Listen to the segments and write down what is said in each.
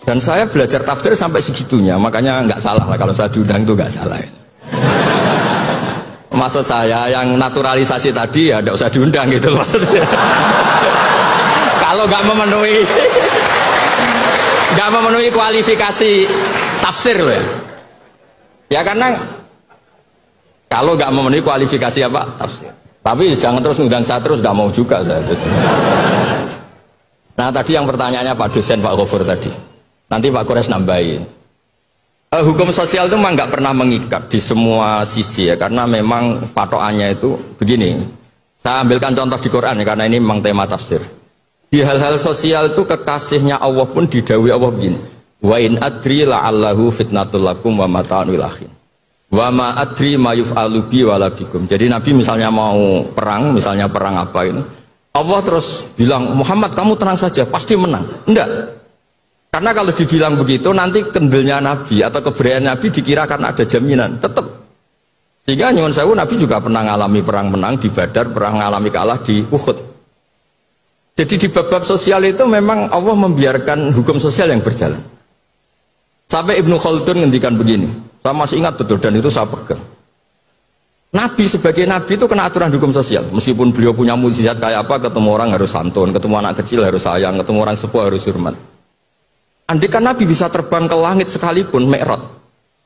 Dan saya belajar tafsir sampai segitunya, makanya nggak salah lah kalau saya diundang itu nggak salah. Maksud saya yang naturalisasi tadi ya nggak usah diundang gitu maksudnya. Kalau nggak memenuhi kualifikasi tafsir loh ya. Ya karena kalau nggak memenuhi kualifikasi apa tafsir. Tapi jangan terus ngundang saya terus, nggak mau juga saya. Nah tadi yang pertanyaannya Pak dosen Pak Ghafur tadi. Nanti Pak Kures nambahin. Hukum sosial itu memang nggak pernah mengikat di semua sisi ya, karena memang patokannya itu begini. Saya ambilkan contoh di Quran ya, karena ini memang tema tafsir. Di hal-hal sosial itu kekasihnya Allah pun didhawuhi Allah begini. Wa in adri la'allahu fitnatul lakum wa mata'un ila akhin. Wa ma adri ma yuf'alu bi wala bikum. Jadi Nabi misalnya mau perang, misalnya perang apa ini, Allah terus bilang, Muhammad kamu tenang saja, pasti menang. Enggak. Karena kalau dibilang begitu nanti kendelnya Nabi atau keberanian Nabi dikira karena ada jaminan tetap. Sehingga nyuwun sewu Nabi juga pernah mengalami perang menang di Badar, pernah mengalami kalah di Uhud. Jadi di bab-bab sosial itu memang Allah membiarkan hukum sosial yang berjalan. Sampai Ibnu Khaldun ngendikan begini, saya masih ingat betul dan itu saya pegang. Nabi sebagai Nabi itu kena aturan hukum sosial. Meskipun beliau punya mukjizat kayak apa, ketemu orang harus santun, ketemu anak kecil harus sayang, ketemu orang sepuh harus hormat. Andai kan Nabi bisa terbang ke langit sekalipun Mi'raj,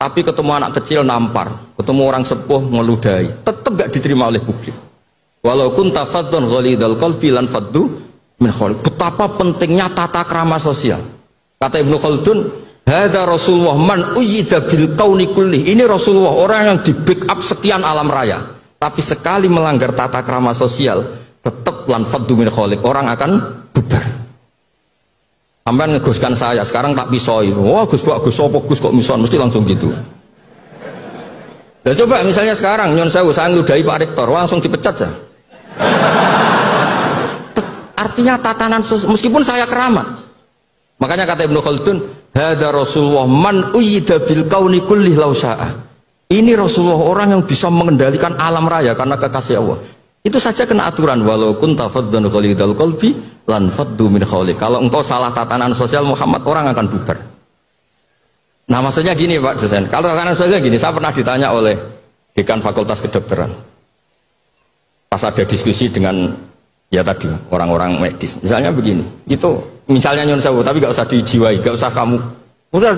tapi ketemu anak kecil nampar, ketemu orang sepuh ngeludahi, tetap gak diterima oleh publik. Walaupun tafadzun ghalidul qalbi lan faddu min khawli. Betapa pentingnya tata krama sosial. Kata Ibnu Khaldun, hadza Rasulullah man uyyida bil kauni kulli. Ini Rasulullah orang yang di backup sekian alam raya. Tapi sekali melanggar tata krama sosial, tetap lan faddu min khawli. Orang akan bubar. Sampai ngeguskan saya, sekarang tak pisoi. Wah Gus sopo Gus kok mison, mesti langsung gitu. Ya coba misalnya sekarang nyon sewu saya ngeludahi Pak Rektor, langsung dipecat ya. Artinya tatanan sosial, meskipun saya keramat. Makanya kata Ibnu Khaldun, hadza Rasulullah man uyyida bil kauni kulli law syaa. Ini Rasulullah orang yang bisa mengendalikan alam raya karena kekasih Allah. Itu saja kena aturan walau kunta faddan ghalidul qalbi lan faddu min khawli. Kalau engkau salah tatanan sosial Muhammad, orang akan bubar. Nah maksudnya gini Pak dosen, kalau tatanan sosial gini, saya pernah ditanya oleh dekan Fakultas Kedokteran pas ada diskusi dengan ya tadi orang-orang medis, misalnya begini, itu misalnya nyun sewu tapi gak usah dijiwai, gak usah kamu udah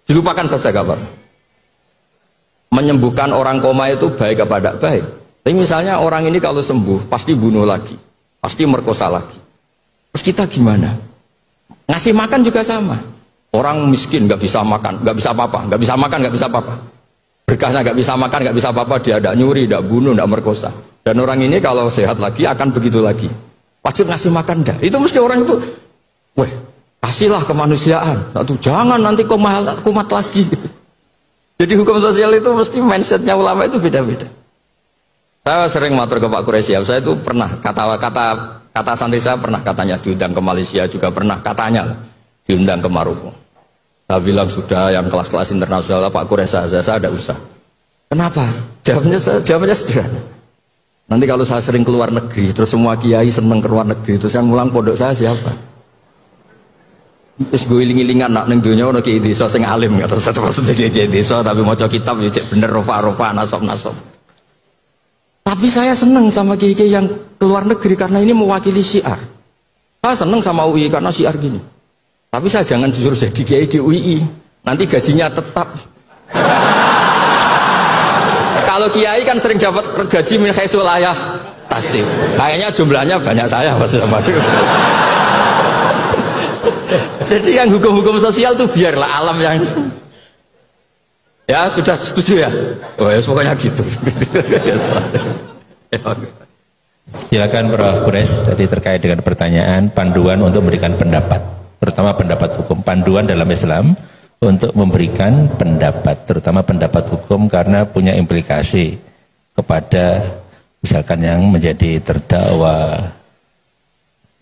dilupakan saja gak apa. Menyembuhkan orang koma itu baik apa tidak baik. Tapi misalnya orang ini kalau sembuh pasti bunuh lagi, pasti merkosa lagi. Terus kita gimana? Ngasih makan juga sama. Orang miskin nggak bisa makan, nggak bisa apa-apa, nggak bisa makan, nggak bisa apa-apa. Berkahnya nggak bisa makan, nggak bisa apa-apa, dia tidak nyuri, tidak bunuh, tidak merkosa. Dan orang ini kalau sehat lagi akan begitu lagi. Wajib ngasih makan dah. Itu mesti orang itu, weh, kasihlah kemanusiaan. Satu, jangan nanti kumat lagi. Jadi hukum sosial itu mesti mindsetnya ulama itu beda-beda. Saya sering matur ke Pak Quraisy, saya itu pernah kata santri saya pernah katanya diundang ke Malaysia, juga pernah katanya diundang ke Maroko. Saya bilang sudah yang kelas-kelas internasional Pak Quraisy saya ada usah. Kenapa? Jawabnya sederhana. Nanti kalau saya sering keluar negeri, terus semua kiai seneng keluar negeri, terus yang ngulang pondok saya siapa? Terus gue iling-ilingan nak neng dunia ono kiai desa sing alim, terus satu maksudnya kiai desa tapi mau kitab ya cek bener rofa nasab. Tapi saya senang sama kiai yang keluar negeri karena ini mewakili syiar. Saya senang sama UI karena syiar gini. Tapi saya jangan jujur jadi kiai di UI. Nanti gajinya tetap. Kalau kiai kan sering dapat gaji min khaisul ayah tasib. Kayaknya jumlahnya banyak saya Mas. Jadi yang hukum-hukum sosial tuh biarlah alam yang. Ya sudah setuju ya? Oh ya pokoknya gitu. Silakan Prof. Kures, tadi terkait dengan pertanyaan panduan untuk memberikan pendapat, terutama pendapat hukum, panduan dalam Islam untuk memberikan pendapat, terutama pendapat hukum karena punya implikasi kepada misalkan yang menjadi terdakwa.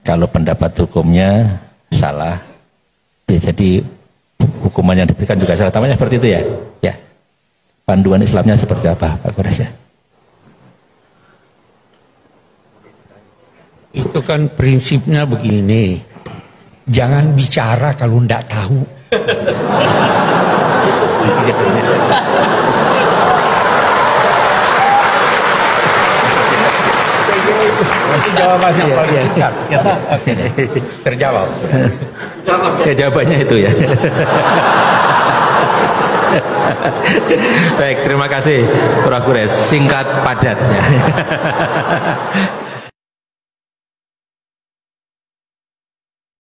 Kalau pendapat hukumnya salah, jadi hukuman yang diberikan juga salah, tamanya seperti itu ya? Ya. Panduan Islamnya seperti apa, Pak Kures ya? Itu kan prinsipnya begini, jangan bicara kalau tidak tahu. Jawabannya paling singkat. Oke, terjawab. Ya, jawabannya itu ya. Baik, terima kasih Prof. Kures. Singkat padat.